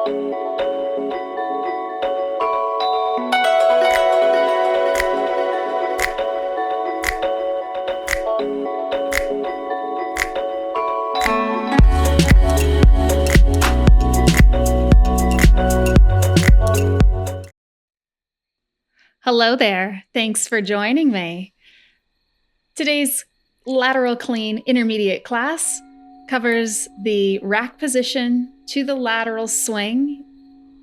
Hello there. Thanks for joining me. Today's Lateral Clean Intermediate class covers the rack position to the lateral swing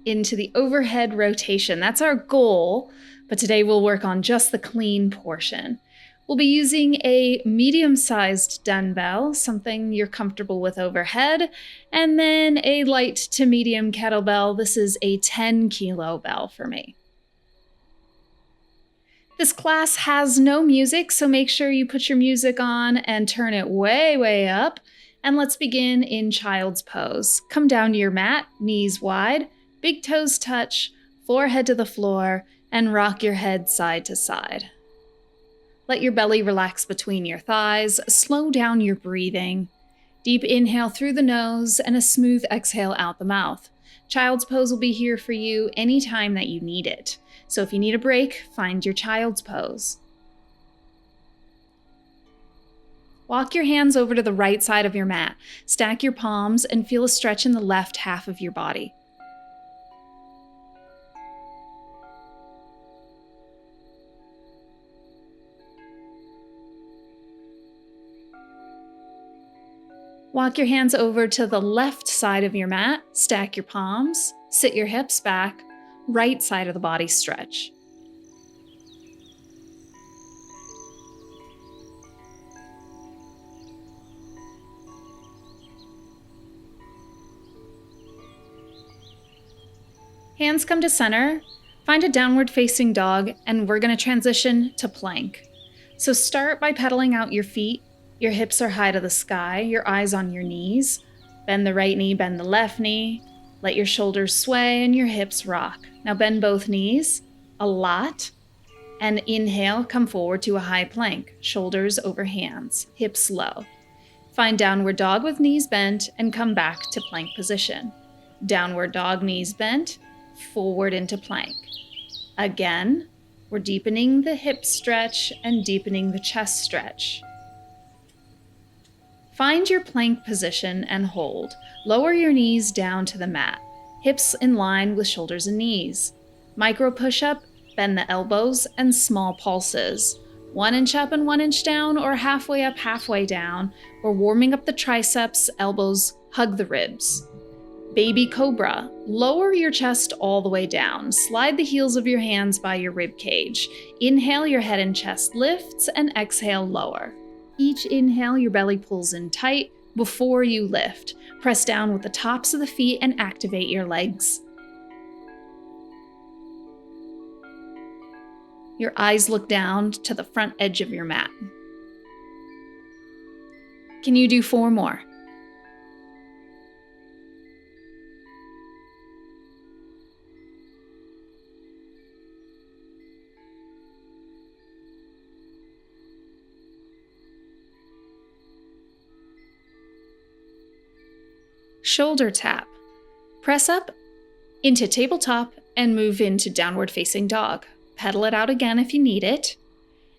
into the overhead rotation. That's our goal, but today we'll work on just the clean portion. We'll be using a medium-sized dumbbell, something you're comfortable with overhead, and then a light to medium kettlebell. This is a 10-kilo bell for me. This class has no music, so make sure you put your music on and turn it way, way up. And let's begin in child's pose. Come down to your mat, knees wide, big toes touch, forehead to the floor, and rock your head side to side. Let your belly relax between your thighs, slow down your breathing. Deep inhale through the nose and a smooth exhale out the mouth. Child's pose will be here for you anytime that you need it. So if you need a break, find your child's pose. Walk your hands over to the right side of your mat. Stack your palms and feel a stretch in the left half of your body. Walk your hands over to the left side of your mat. Stack your palms, sit your hips back. Right side of the body stretch. Hands come to center. Find a downward facing dog, and we're going to transition to plank. So start by pedaling out your feet. Your hips are high to the sky, your eyes on your knees. Bend the right knee, bend the left knee. Let your shoulders sway and your hips rock. Now bend both knees a lot and inhale, come forward to a high plank, shoulders over hands, hips low. Find downward dog with knees bent and come back to plank position. Downward dog, knees bent, forward into plank. Again, we're deepening the hip stretch and deepening the chest stretch. Find your plank position and hold. Lower your knees down to the mat. Hips in line with shoulders and knees. Micro push-up, bend the elbows, and small pulses. 1 inch up and 1 inch down, or halfway up, halfway down. We're warming up the triceps, elbows, hug the ribs. Baby cobra, lower your chest all the way down. Slide the heels of your hands by your rib cage. Inhale, your head and chest lifts, and exhale, lower. Each inhale, your belly pulls in tight before you lift. Press down with the tops of the feet and activate your legs. Your eyes look down to the front edge of your mat. Can you do 4 more? Shoulder tap. Press up into tabletop and move into downward facing dog. Pedal it out again if you need it.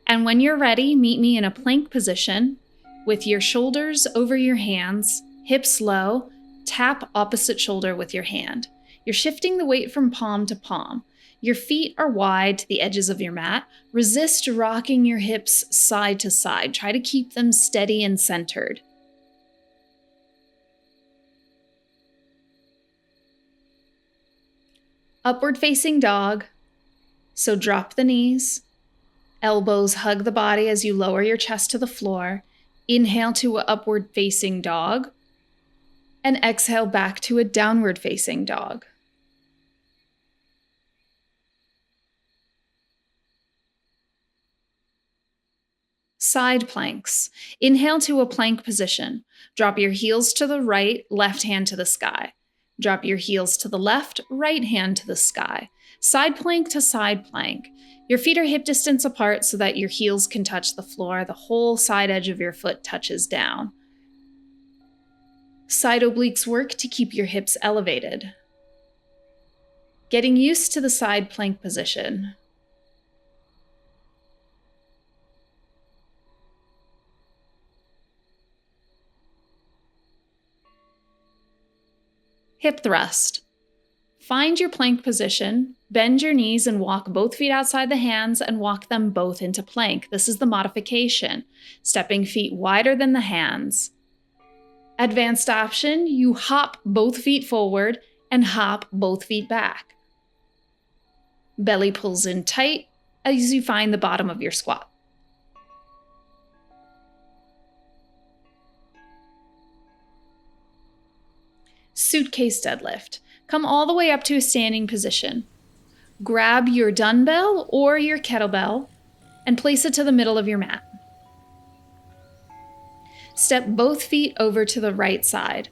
And when you're ready, meet me in a plank position with your shoulders over your hands, hips low, tap opposite shoulder with your hand. You're shifting the weight from palm to palm. Your feet are wide to the edges of your mat. Resist rocking your hips side to side. Try to keep them steady and centered. Upward facing dog. So drop the knees. Elbows hug the body as you lower your chest to the floor. Inhale to an upward facing dog. And exhale back to a downward facing dog. Side planks. Inhale to a plank position. Drop your heels to the right, left hand to the sky. Drop your heels to the left, right hand to the sky. Side plank to side plank. Your feet are hip distance apart so that your heels can touch the floor. The whole side edge of your foot touches down. Side obliques work to keep your hips elevated. getting used to the side plank position. Hip thrust. Find your plank position, bend your knees and walk both feet outside the hands and walk them both into plank. This is the modification, stepping feet wider than the hands. Advanced option, you hop both feet forward and hop both feet back. Belly pulls in tight as you find the bottom of your squat. Suitcase deadlift. Come all the way up to a standing position. Grab your dumbbell or your kettlebell and place it to the middle of your mat. Step both feet over to the right side.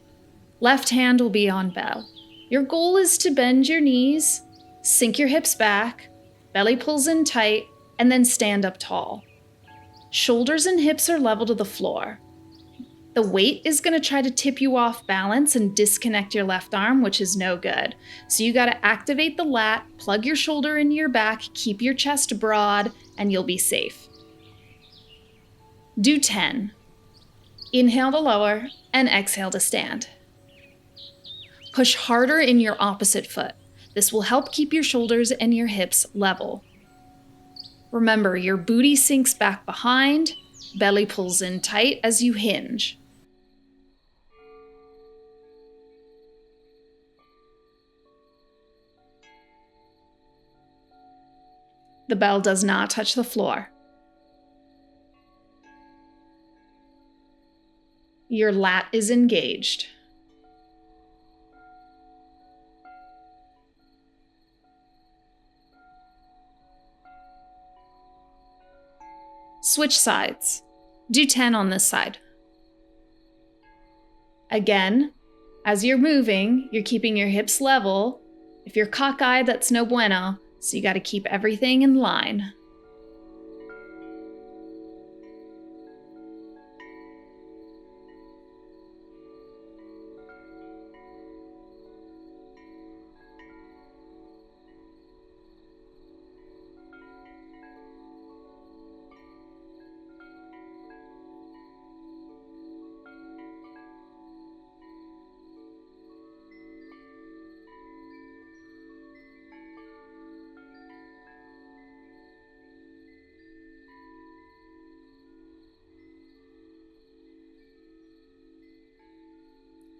Left hand will be on bell. Your goal is to bend your knees, sink your hips back, belly pulls in tight, and then stand up tall. Shoulders and hips are level to the floor. The weight is going to try to tip you off balance and disconnect your left arm, which is no good. So you got to activate the lat, plug your shoulder into your back, keep your chest broad, and you'll be safe. Do 10. Inhale to lower and exhale to stand. Push harder in your opposite foot. This will help keep your shoulders and your hips level. Remember, your booty sinks back behind, belly pulls in tight as you hinge. The bell does not touch the floor. Your lat is engaged. Switch sides. Do 10 on this side. Again, as you're moving, you're keeping your hips level. If you're cockeyed, that's no bueno. So you got to keep everything in line.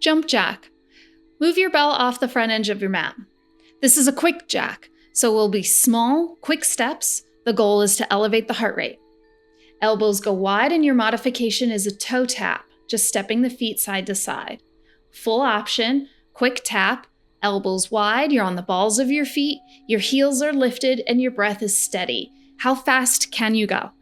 Jump jack. Move your bell off the front edge of your mat. This is a quick jack, so it will be small, quick steps. The goal is to elevate the heart rate. Elbows go wide and your modification is a toe tap, just stepping the feet side to side. Full option, quick tap, elbows wide, you're on the balls of your feet, your heels are lifted, and your breath is steady. How fast can you go?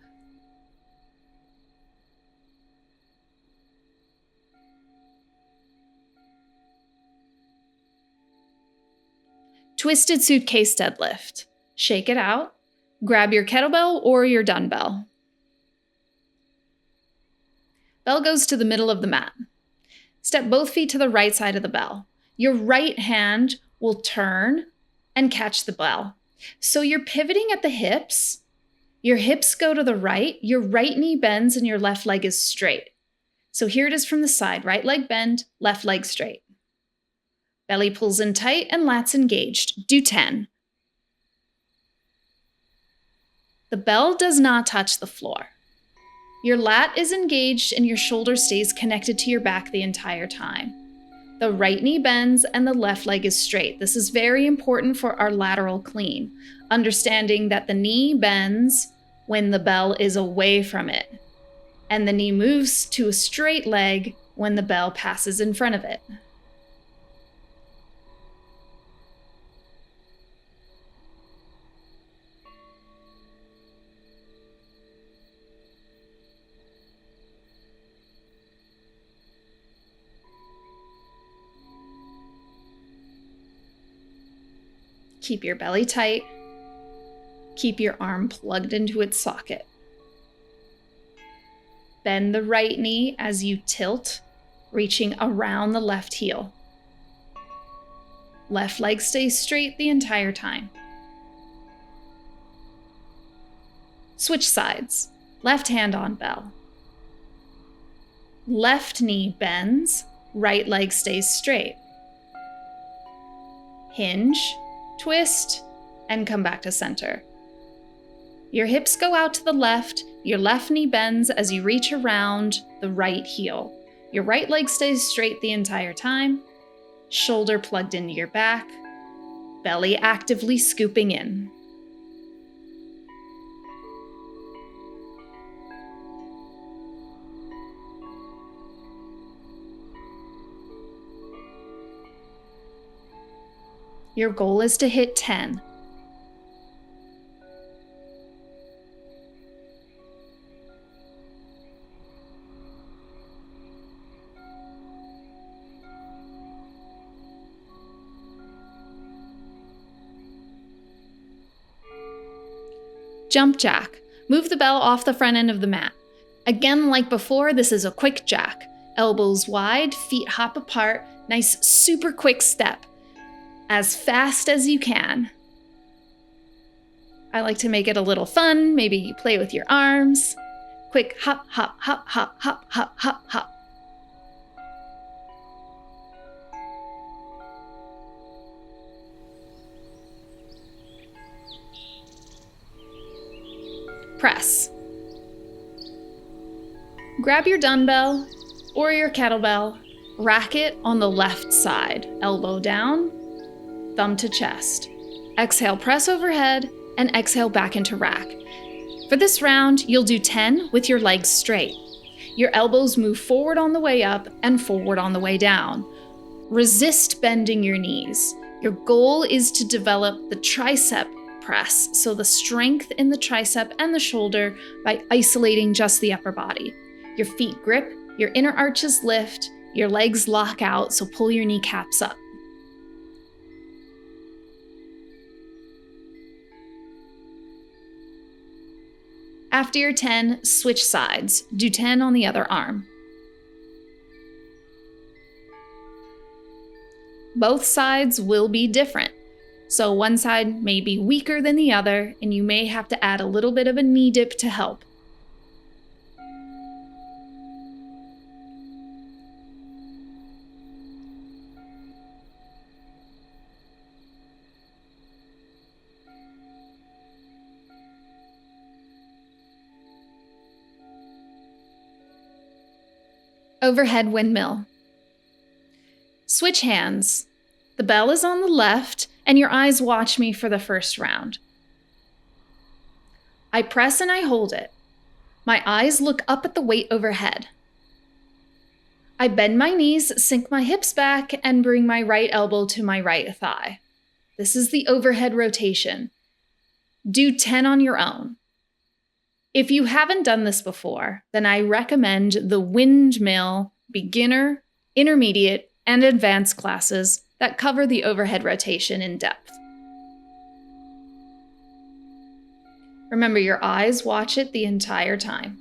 Twisted suitcase deadlift. Shake it out. Grab your kettlebell or your dumbbell. Bell goes to the middle of the mat. Step both feet to the right side of the bell. Your right hand will turn and catch the bell. So you're pivoting at the hips. Your hips go to the right. Your right knee bends and your left leg is straight. So here it is from the side. Right leg bend, left leg straight. Belly pulls in tight and lats engaged. Do 10. The bell does not touch the floor. Your lat is engaged and your shoulder stays connected to your back the entire time. The right knee bends and the left leg is straight. This is very important for our lateral clean, understanding that the knee bends when the bell is away from it, and the knee moves to a straight leg when the bell passes in front of it. Keep your belly tight. Keep your arm plugged into its socket. Bend the right knee as you tilt, reaching around the left heel. Left leg stays straight the entire time. Switch sides. Left hand on bell. Left knee bends, right leg stays straight. Hinge, twist, and come back to center. Your hips go out to the left, your left knee bends as you reach around the right heel. Your right leg stays straight the entire time, shoulder plugged into your back, belly actively scooping in. Your goal is to hit 10. Jump jack. Move the bell off the front end of the mat. Again, like before, this is a quick jack. Elbows wide, feet hop apart, nice super quick step. As fast as you can. I like to make it a little fun. Maybe you play with your arms. Quick hop, hop, hop, hop, hop, hop, hop, hop. Press. Grab your dumbbell or your kettlebell, rack it on the left side, elbow down, thumb to chest. Exhale, press overhead, and exhale back into rack. For this round, you'll do 10 with your legs straight. Your elbows move forward on the way up and forward on the way down. Resist bending your knees. Your goal is to develop the tricep press, so the strength in the tricep and the shoulder by isolating just the upper body. Your feet grip, your inner arches lift, your legs lock out, so pull your kneecaps up. After your 10, switch sides. Do 10 on the other arm. Both sides will be different. So one side may be weaker than the other, and you may have to add a little bit of a knee dip to help. Overhead windmill. Switch hands. The bell is on the left, and your eyes watch me for the first round. I press and I hold it. My eyes look up at the weight overhead. I bend my knees, sink my hips back, and bring my right elbow to my right thigh. This is the overhead rotation. Do 10 on your own. If you haven't done this before, then I recommend the windmill, beginner, intermediate, and advanced classes that cover the overhead rotation in depth. Remember, your eyes watch it the entire time.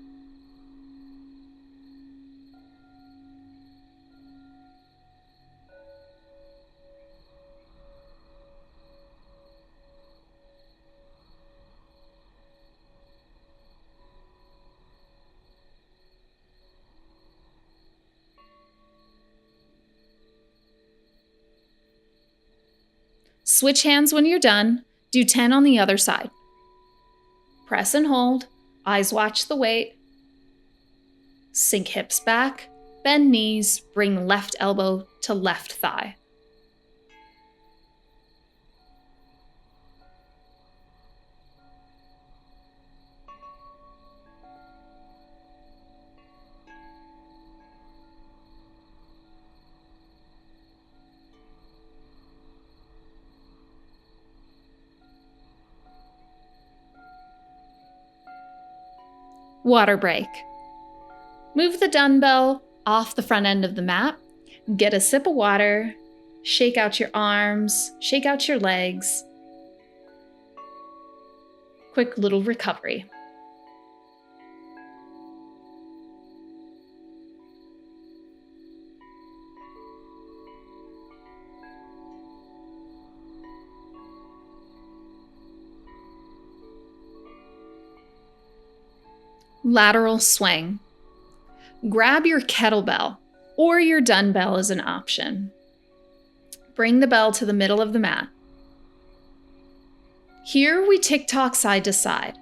Switch hands when you're done. Do 10 on the other side. Press and hold. Eyes watch the weight. Sink hips back. Bend knees. Bring left elbow to left thigh. Water break. Move the dumbbell off the front end of the mat, get a sip of water, shake out your arms, shake out your legs. Quick little recovery. Lateral swing. Grab your kettlebell or your dumbbell as an option. Bring the bell to the middle of the mat. Here we tick-tock side to side.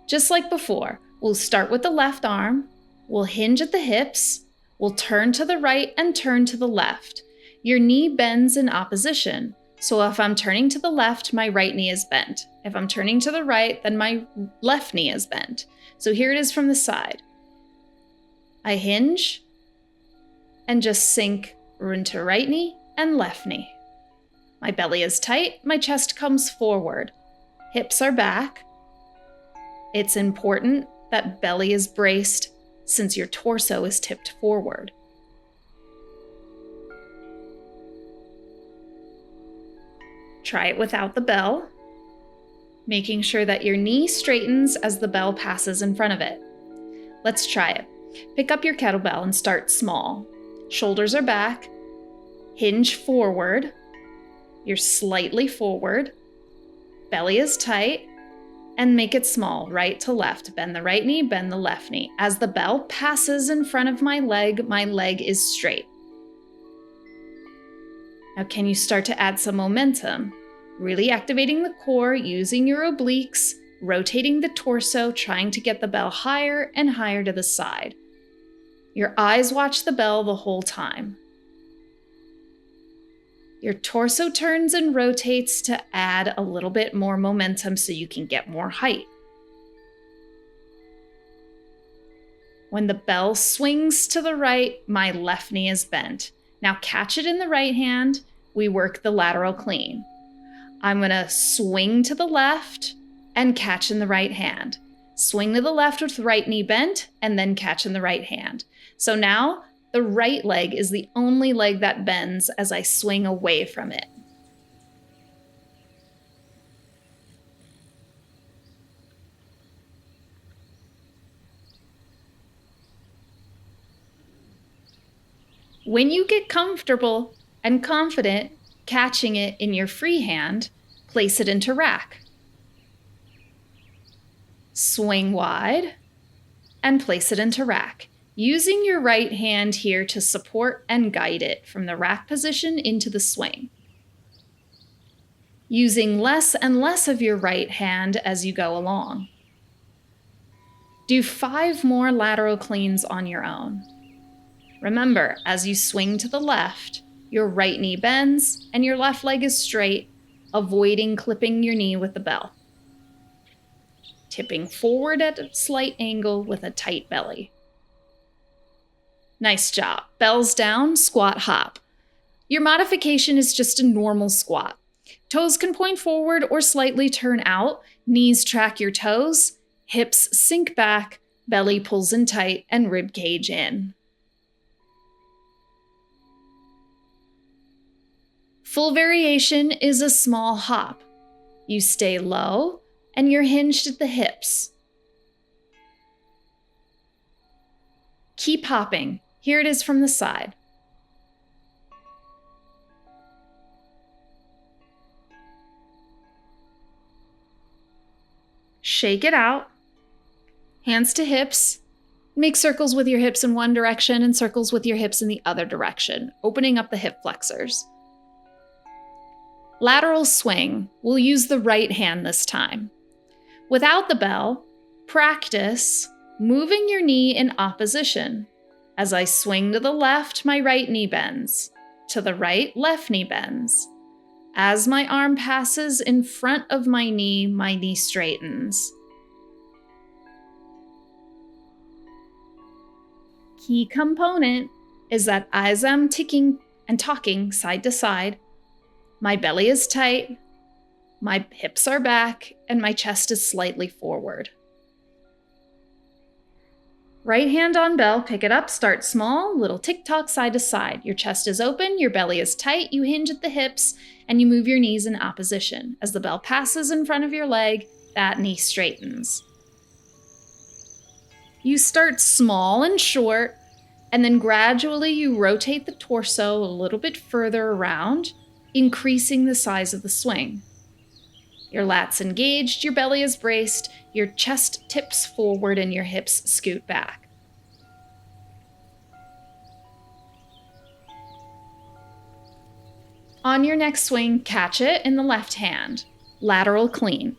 Just like before, we'll start with the left arm, we'll hinge at the hips, we'll turn to the right and turn to the left. Your knee bends in opposition. So if I'm turning to the left, my right knee is bent. If I'm turning to the right, then my left knee is bent. So here it is from the side. I hinge and just sink into right knee and left knee. My belly is tight, my chest comes forward. Hips are back. It's important that belly is braced since your torso is tipped forward. Try it without the bell, making sure that your knee straightens as the bell passes in front of it. Let's try it. Pick up your kettlebell and start small. Shoulders are back. Hinge forward. You're slightly forward. Belly is tight. And make it small, right to left. Bend the right knee, bend the left knee. As the bell passes in front of my leg is straight. Now, can you start to add some momentum? Really activating the core, using your obliques, rotating the torso, trying to get the bell higher and higher to the side. Your eyes watch the bell the whole time. Your torso turns and rotates to add a little bit more momentum so you can get more height. When the bell swings to the right, my left knee is bent. Now catch it in the right hand, we work the lateral clean. I'm gonna swing to the left and catch in the right hand. Swing to the left with the right knee bent and then catch in the right hand. So now the right leg is the only leg that bends as I swing away from it. When you get comfortable and confident catching it in your free hand, place it into rack. Swing wide and place it into rack. Using your right hand here to support and guide it from the rack position into the swing. Using less and less of your right hand as you go along. Do 5 more lateral cleans on your own. Remember, as you swing to the left, your right knee bends and your left leg is straight, avoiding clipping your knee with the bell. Tipping forward at a slight angle with a tight belly. Nice job. Bells down, squat hop. Your modification is just a normal squat. Toes can point forward or slightly turn out. Knees track your toes. Hips sink back. Belly pulls in tight and rib cage in. Full variation is a small hop. You stay low and you're hinged at the hips. Keep hopping. Here it is from the side. Shake it out. Hands to hips. Make circles with your hips in one direction and circles with your hips in the other direction, opening up the hip flexors. Lateral swing. We'll use the right hand this time. Without the bell, practice moving your knee in opposition. As I swing to the left, my right knee bends. To the right, left knee bends. As my arm passes in front of my knee straightens. Key component is that as I'm ticking and talking side to side, my belly is tight, my hips are back, and my chest is slightly forward. Right hand on bell, pick it up, start small, little tick-tock side to side. Your chest is open, your belly is tight, you hinge at the hips, and you move your knees in opposition. As the bell passes in front of your leg, that knee straightens. You start small and short, and then gradually you rotate the torso a little bit further around, increasing the size of the swing. Your lats engaged, your belly is braced, your chest tips forward and your hips scoot back. On your next swing, catch it in the left hand. Lateral clean.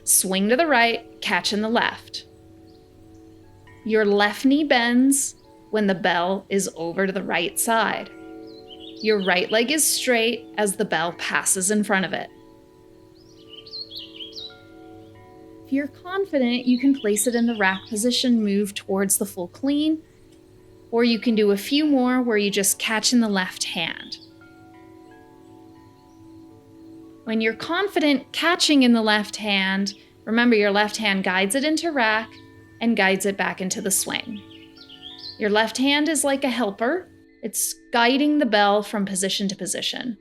Swing to the right, catch in the left. Your left knee bends when the bell is over to the right side. Your right leg is straight as the bell passes in front of it. If you're confident, you can place it in the rack position, move towards the full clean, or you can do a few more where you just catch in the left hand. When you're confident catching in the left hand, remember your left hand guides it into rack and guides it back into the swing. Your left hand is like a helper. It's guiding the bell from position to position.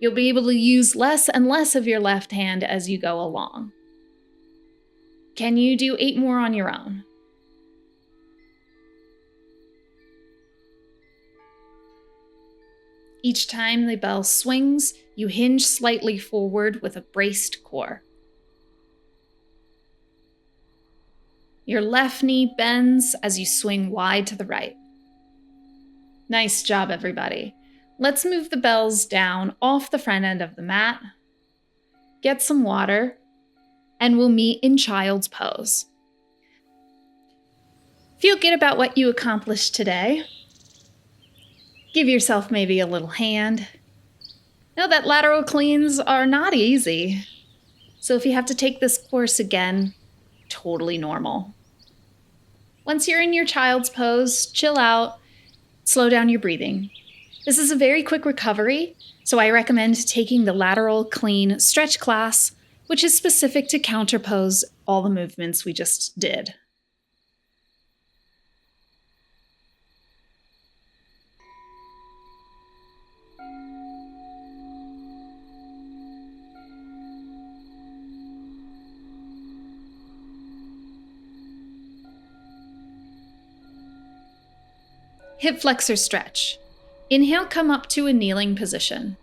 You'll be able to use less and less of your left hand as you go along. Can you do 8 more on your own? Each time the bell swings, you hinge slightly forward with a braced core. Your left knee bends as you swing wide to the right. Nice job, everybody. Let's move the bells down off the front end of the mat, get some water, and we'll meet in child's pose. Feel good about what you accomplished today. Give yourself maybe a little hand. Know that lateral cleans are not easy. So if you have to take this course again, totally normal. Once you're in your child's pose, chill out, slow down your breathing. This is a very quick recovery, so I recommend taking the Lateral Clean Stretch class, which is specific to counterpose all the movements we just did. Hip flexor stretch. Inhale, come up to a kneeling position.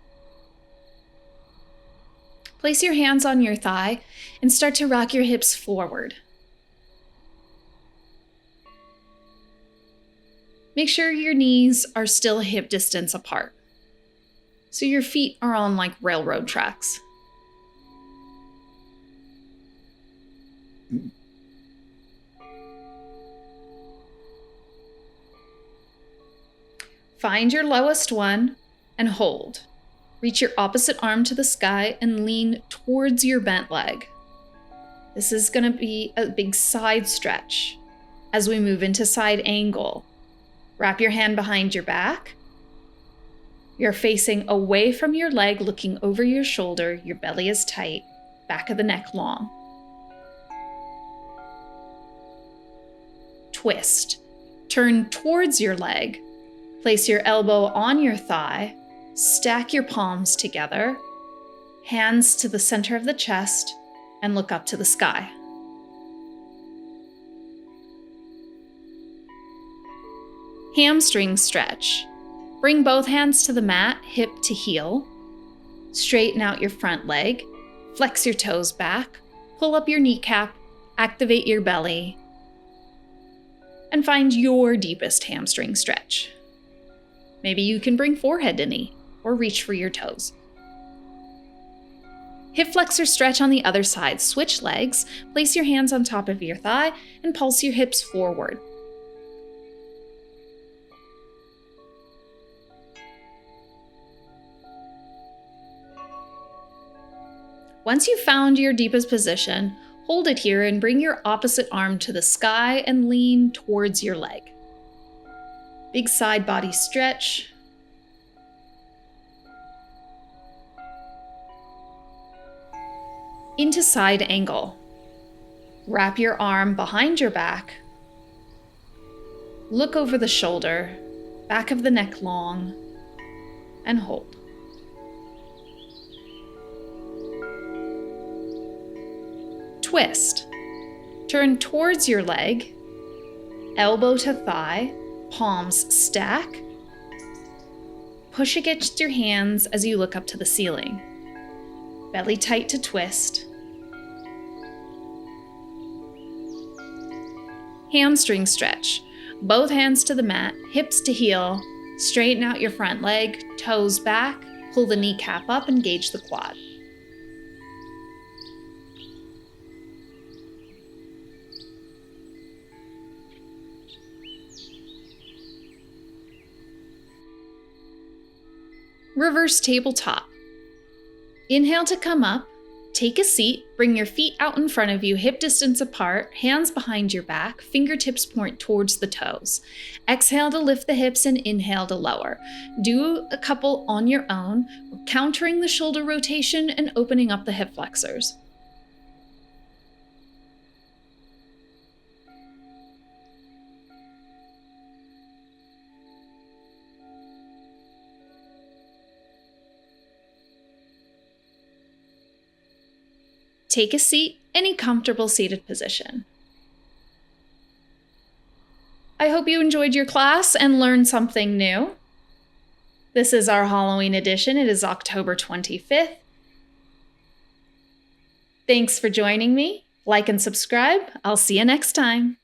Place your hands on your thigh and start to rock your hips forward. Make sure your knees are still hip distance apart, so your feet are on like railroad tracks. Find your lowest one and hold. Reach your opposite arm to the sky and lean towards your bent leg. This is going to be a big side stretch as we move into side angle. Wrap your hand behind your back. You're facing away from your leg, looking over your shoulder. Your belly is tight, back of the neck long. Twist. Turn towards your leg. Place your elbow on your thigh, stack your palms together, hands to the center of the chest, and look up to the sky. Hamstring stretch. Bring both hands to the mat, hip to heel. Straighten out your front leg, flex your toes back, pull up your kneecap, activate your belly, and find your deepest hamstring stretch. Maybe you can bring forehead to knee or reach for your toes. Hip flexor stretch on the other side. Switch legs, place your hands on top of your thigh, and pulse your hips forward. Once you've found your deepest position, hold it here and bring your opposite arm to the sky and lean towards your leg. Big side body stretch. Into side angle. Wrap your arm behind your back. Look over the shoulder, back of the neck long, and hold. Twist. Turn towards your leg, elbow to thigh, palms stack. Push against your hands as you look up to the ceiling. Belly tight to twist. Hamstring stretch. Both hands to the mat, hips to heel. Straighten out your front leg, toes back, pull the kneecap up, engage the quad. Reverse tabletop. Inhale to come up, take a seat, bring your feet out in front of you, hip distance apart, hands behind your back, fingertips point towards the toes. Exhale to lift the hips and inhale to lower. Do a couple on your own, countering the shoulder rotation and opening up the hip flexors. Take a seat, any comfortable seated position. I hope you enjoyed your class and learned something new. This is our Halloween edition. It is October 25th. Thanks for joining me. Like and subscribe. I'll see you next time.